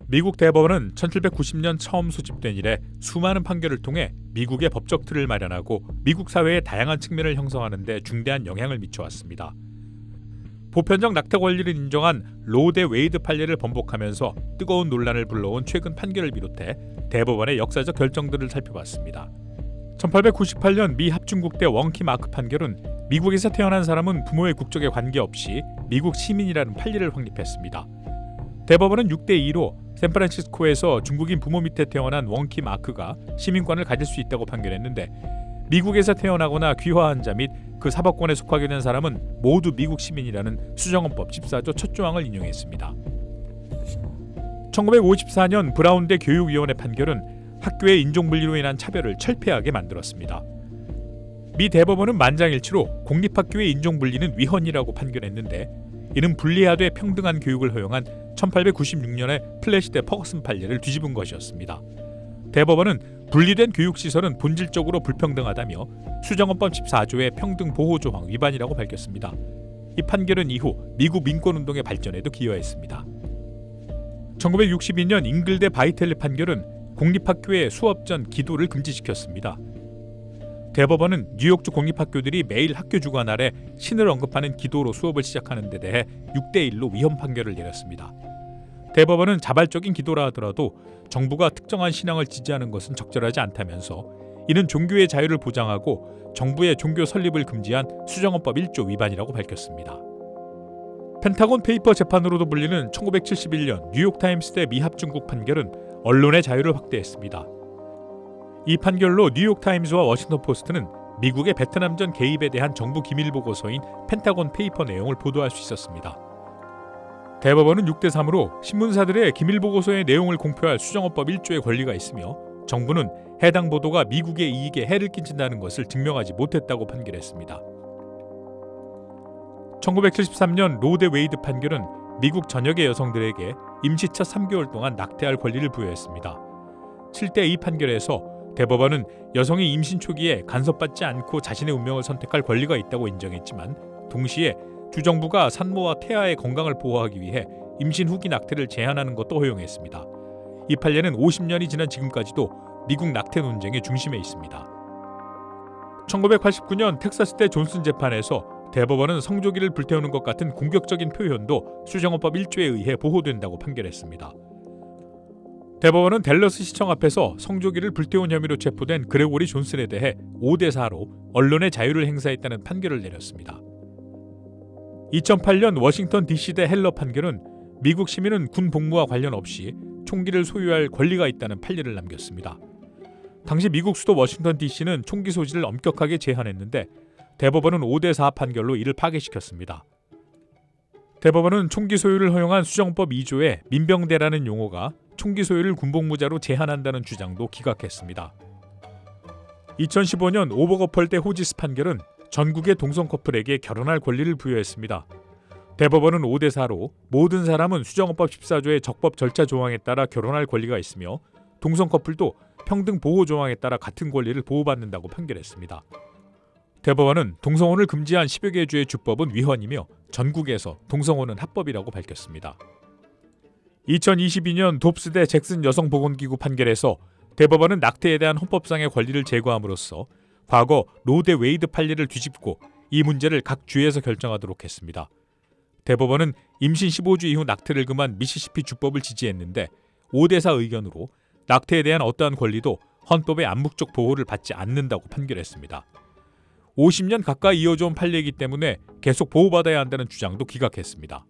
미국 대법원은 1790년 처음 소집된 이래 수많은 판결을 통해 미국의 법적 틀을 마련하고 미국 사회의 다양한 측면을 형성하는 데 중대한 영향을 미쳐왔습니다. 보편적 낙태 권리를 인정한 로 대 웨이드 판례를 번복하면서 뜨거운 논란을 불러온 최근 판결을 비롯해 대법원의 역사적 결정들을 살펴봤습니다. 1898년 미 합중국대 원키 마크 판결은 미국에서 태어난 사람은 부모의 국적에 관계없이 미국 시민이라는 판례를 확립했습니다. 대법원은 6대2로 샌프란시스코에서 중국인 부모 밑에 태어난 원키 마크가 시민권을 가질 수 있다고 판결했는데, 미국에서 태어나거나 귀화한 자 및 그 사법권에 속하게 된 사람은 모두 미국 시민이라는 수정헌법 14조 첫 조항을 인용했습니다. 1954년 브라운대 교육위원회 판결은 학교의 인종분리로 인한 차별을 철폐하게 만들었습니다. 미 대법원은 만장일치로 공립학교의 인종분리는 위헌이라고 판결했는데, 이는 분리하되 평등한 교육을 허용한 1896년의 플래시 대 퍼거슨 판례를 뒤집은 것이었습니다. 대법원은 분리된 교육시설은 본질적으로 불평등하다며 수정헌법 14조의 평등보호조항 위반이라고 밝혔습니다. 이 판결은 이후 미국 민권운동의 발전에도 기여했습니다. 1962년 잉글대 바이텔리 판결은 공립학교의 수업 전 기도를 금지시켰습니다. 대법원은 뉴욕주 공립학교들이 매일 학교 주관아래 신을 언급하는 기도로 수업을 시작하는 데 대해 6대1로 위헌 판결을 내렸습니다. 대법원은 자발적인 기도라 하더라도 정부가 특정한 신앙을 지지하는 것은 적절하지 않다면서 이는 종교의 자유를 보장하고 정부의 종교 설립을 금지한 수정헌법 1조 위반이라고 밝혔습니다. 펜타곤 페이퍼 재판으로도 불리는 1971년 뉴욕타임스 대 미합중국 판결은 언론의 자유를 확대했습니다. 이 판결로 뉴욕타임스와 워싱턴포스트는 미국의 베트남전 개입에 대한 정부 기밀 보고서인 펜타곤 페이퍼 내용을 보도할 수 있었습니다. 대법원은 6대3으로 신문사들의 기밀 보고서의 내용을 공표할 수정헌법 1조의 권리가 있으며 정부는 해당 보도가 미국의 이익에 해를 끼친다는 것을 증명하지 못했다고 판결했습니다. 1973년 로 대 웨이드 판결은 미국 전역의 여성들에게 임시 첫 3개월 동안 낙태할 권리를 부여했습니다. 7대2 판결에서 대법원은 여성이 임신 초기에 간섭받지 않고 자신의 운명을 선택할 권리가 있다고 인정했지만, 동시에 주정부가 산모와 태아의 건강을 보호하기 위해 임신 후기 낙태를 제한하는 것도 허용했습니다. 이 판례는 50년이 지난 지금까지도 미국 낙태 논쟁의 중심에 있습니다. 1989년 텍사스대 존슨 재판에서 대법원은 성조기를 불태우는 것 같은 공격적인 표현도 수정헌법 1조에 의해 보호된다고 판결했습니다. 대법원은 댈러스 시청 앞에서 성조기를 불태운 혐의로 체포된 그레고리 존슨에 대해 5대4로 언론의 자유를 행사했다는 판결을 내렸습니다. 2008년 워싱턴 DC 대 헬러 판결은 미국 시민은 군 복무와 관련 없이 총기를 소유할 권리가 있다는 판례를 남겼습니다. 당시 미국 수도 워싱턴 DC는 총기 소지를 엄격하게 제한했는데 대법원은 5대4 판결로 이를 파기시켰습니다. 대법원은 총기 소유를 허용한 수정법 2조에 민병대라는 용어가 총기 소유를 군복무자로 제한한다는 주장도 기각했습니다. 2015년 오버거펄 대 호지스 판결은 전국의 동성 커플에게 결혼할 권리를 부여했습니다. 대법원은 5대4로 모든 사람은 수정헌법 14조의 적법 절차 조항에 따라 결혼할 권리가 있으며 동성 커플도 평등 보호 조항에 따라 같은 권리를 보호받는다고 판결했습니다. 대법원은 동성혼을 금지한 10여 개 주의 주법은 위헌이며 전국에서 동성혼은 합법이라고 밝혔습니다. 2022년 돕스 대 잭슨 여성보건기구 판결에서 대법원은 낙태에 대한 헌법상의 권리를 제거함으로써 과거 로 대 웨이드 판례를 뒤집고 이 문제를 각 주에서 결정하도록 했습니다. 대법원은 임신 15주 이후 낙태를 금한 미시시피 주법을 지지했는데 5대4 의견으로 낙태에 대한 어떠한 권리도 헌법의 암묵적 보호를 받지 않는다고 판결했습니다. 50년 가까이 이어져온 판례이기 때문에 계속 보호받아야 한다는 주장도 기각했습니다.